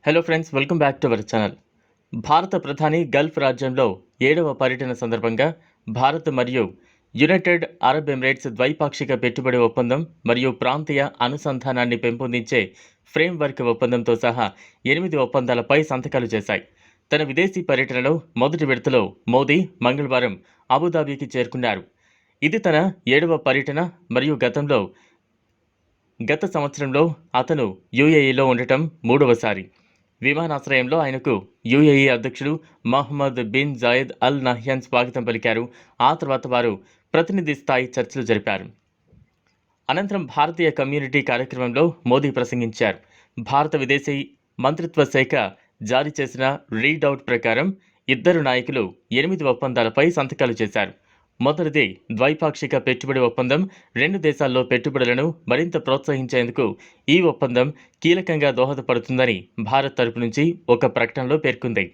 Hello friends, welcome back to our channel. భారత ప్రధాని Gulf రాజ్యంలో 7వ పర్యటన సందర్భంగా భారత్ మరియు యునైటెడ్ అరబ్ ఎమిరేట్స్ ద్వైపాక్షిక పెట్టుబడి ఒప్పందం మరియు ప్రాంతీయ అనుసంధానాన్ని పెంపొందించే ఫ్రేమ్వర్క్ ఒప్పందంతో సహా 8 ఒప్పందాలపై సంతకాలు చేశాయి. తన విదేశీ పర్యటనలో మొదటి విడతలో మోదీ మంగళవారం అబుదాబికి చేరుకున్నారు. ఇది తన 7వ పర్యటన మరియు గత సంవత్సరంలో అతను యూఏఈలో ఉండటం మూడవసారి. విమానాశ్రయంలో ఆయనకు యూఏఈ అధ్యక్షుడు Mohammed bin Zayed Al Nahyan స్వాగతం పలికారు. ఆ తర్వాత వారు ప్రతినిధి స్థాయి చర్చలు జరిపారు. అనంతరం భారతీయ కమ్యూనిటీ కార్యక్రమంలో మోదీ ప్రసంగించారు. భారత విదేశీ మంత్రిత్వ శాఖ జారీ చేసిన రీడౌట్ ప్రకారం ఇద్దరు నాయకులు 8 ఒప్పందాలపై సంతకాలు చేశారు. మొదటిది ద్వైపాక్షిక పెట్టుబడి ఒప్పందం. 2 దేశాల్లో పెట్టుబడులను మరింత ప్రోత్సహించేందుకు ఈ ఒప్పందం కీలకంగా దోహదపడుతుందని భారత్ తరపు నుంచి ఒక ప్రకటనలో పేర్కొంది.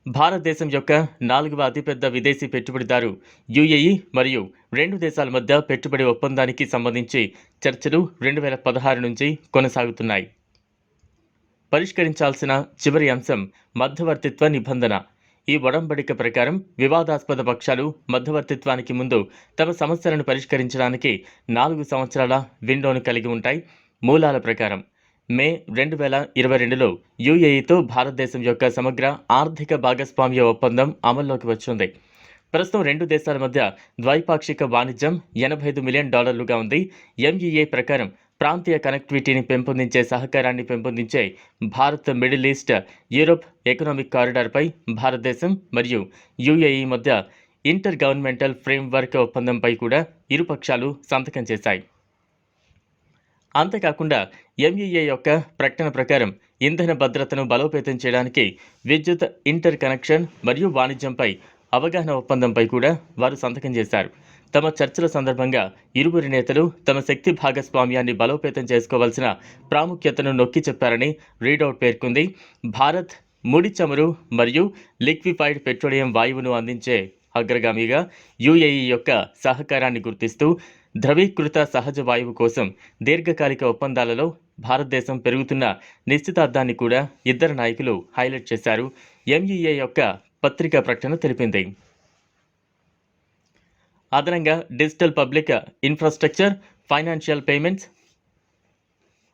భారతదేశం యొక్క 4వ అతిపెద్ద విదేశీ పెట్టుబడిదారు యూఏఈ మరియు 2 దేశాల మధ్య పెట్టుబడి ఒప్పందానికి సంబంధించి చర్చలు 2016 నుంచి కొనసాగుతున్నాయి. పరిష్కరించాల్సిన చివరి అంశం మధ్యవర్తిత్వ నిబంధన. ఈ ఒడంబడిక ప్రకారం వివాదాస్పద పక్షాలు మధ్యవర్తిత్వానికి ముందు తమ సమస్యలను పరిష్కరించడానికి 4 సంవత్సరాల విండోను కలిగి ఉంటాయి. మూలాల ప్రకారం మే 2022లో యూఏఈతో భారతదేశం యొక్క సమగ్ర ఆర్థిక భాగస్వామ్య ఒప్పందం అమల్లోకి వచ్చింది. ప్రస్తుతం 2 దేశాల మధ్య ద్వైపాక్షిక వాణిజ్యం $85 మిలియన్ ఉంది. ఎంఈఏ ప్రకారం ప్రాంతీయ కనెక్టివిటీని పెంపొందించే సహకారాన్ని పెంపొందించే Bharat middle east Europe economic కారిడార్పై భారతదేశం మరియు యూఏఈ మధ్య ఇంటర్ గవర్నమెంటల్ ఫ్రేమ్వర్క్ ఒప్పందంపై కూడా ఇరుపక్షాలు సంతకం చేశాయి. అంతేకాకుండా ఎంఈఏ యొక్క ప్రకటన ప్రకారం ఇంధన భద్రతను బలోపేతం చేయడానికి విద్యుత్ ఇంటర్ కనెక్షన్ మరియు వాణిజ్యంపై అవగాహన ఒప్పందంపై కూడా వారు సంతకం చేశారు. తమ చర్చల సందర్భంగా ఇరువురి నేతలు తమ శక్తి భాగస్వామ్యాన్ని బలోపేతం చేసుకోవాల్సిన ప్రాముఖ్యతను నొక్కి చెప్పారని రీడౌట్ పేర్కొంది. భారత్ ముడి చమురు మరియు లిక్విఫైడ్ పెట్రోలియం వాయువును అందించే అగ్రగామిగా యూఏఈ యొక్క సహకారాన్ని గుర్తిస్తూ ద్రవీకృత సహజ వాయువు కోసం దీర్ఘకాలిక ఒప్పందాలలో భారతదేశం పెరుగుతున్న నిశ్చితార్థాన్ని కూడా ఇద్దరు నాయకులు హైలైట్ చేశారు. ఎంఈఏ యొక్క పత్రికా ప్రకటన తెలిపింది. అదనంగా digital public infrastructure, financial payments,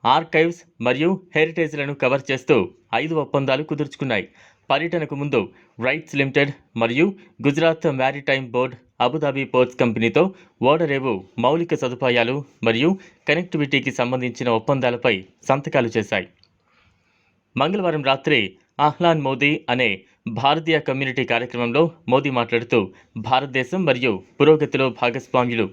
archives మరియు హెరిటేజ్లను కవర్ చేస్తూ 5 ఒప్పందాలు కుదుర్చుకున్నాయి. పర్యటనకు ముందు రైట్స్ లిమిటెడ్ మరియు Gujarat maritime board Abu Dhabi ports కంపెనీతో ఓడరేవు మౌలిక సదుపాయాలు మరియు కనెక్టివిటీకి సంబంధించిన ఒప్పందాలపై సంతకాలు చేశాయి. మంగళవారం రాత్రి అహ్లాన్ మోదీ అనే భారతీయ కమ్యూనిటీ కార్యక్రమంలో మోదీ మాట్లాడుతూ భారతదేశం మరియు పురోగతిలో భాగస్వామ్యులు.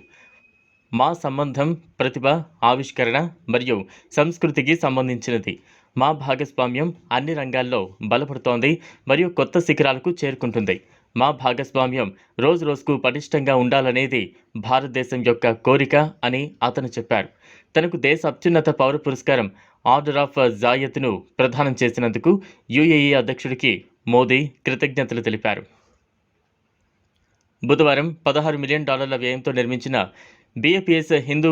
మా సంబంధం ప్రతిభ, ఆవిష్కరణ మరియు సంస్కృతికి సంబంధించినది. మా భాగస్వామ్యం అన్ని రంగాల్లో బలపడుతోంది మరియు కొత్త శిఖరాలకు చేరుకుంటుంది. మా భాగస్వామ్యం రోజురోజుకు పటిష్టంగా ఉండాలనేది భారతదేశం యొక్క కోరిక అని అతను చెప్పారు. తనకు దేశ అత్యున్నత పౌర పురస్కారం ఆర్డర్ ఆఫ్ జాయత్ను ప్రదానం చేసినందుకు యూఏఈ అధ్యక్షుడికి మోదీ కృతజ్ఞతలు తెలిపారు. బుధవారం $16 మిలియన్ వ్యయంతో నిర్మించిన బిఏపిఎస్ హిందూ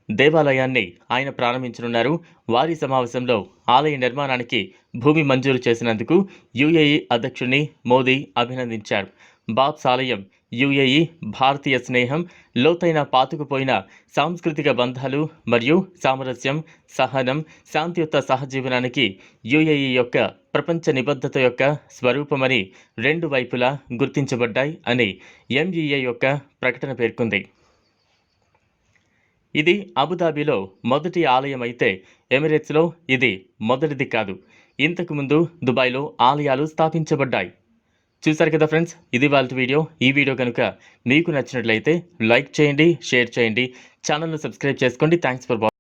దేవాలయాన్ని ఆయన ప్రారంభించనున్నారు. వారి సమావేశంలో ఆలయ నిర్మాణానికి భూమి మంజూరు చేసినందుకు యూఏఈ అధ్యక్షుడిని మోదీ అభినందించారు. బాబ్స్ ఆలయం యూఏఈ భారతీయ స్నేహం, లోతైన పాతుకుపోయిన సాంస్కృతిక బంధాలు మరియు సామరస్యం, సహనం, శాంతియుత సహజీవనానికి యూఏఈ యొక్క ప్రపంచ నిబద్ధత యొక్క స్వరూపమని 2 వైపులా గుర్తించబడ్డాయి అని ఎంఈఏ యొక్క ప్రకటన పేర్కొంది. ఇది అబుదాబిలో మొదటి ఆలయం అయితే ఎమిరేట్స్లో ఇది మొదటిది కాదు. ఇంతకుముందు దుబాయ్లో ఆలయాలు స్థాపించబడ్డాయి. చూసారు కదా ఫ్రెండ్స్, ఇది వాళ్ళ వీడియో. ఈ వీడియో కనుక మీకు నచ్చినట్లయితే లైక్ చేయండి, షేర్ చేయండి, ఛానల్ను సబ్స్క్రైబ్ చేసుకోండి. Thanks for watching.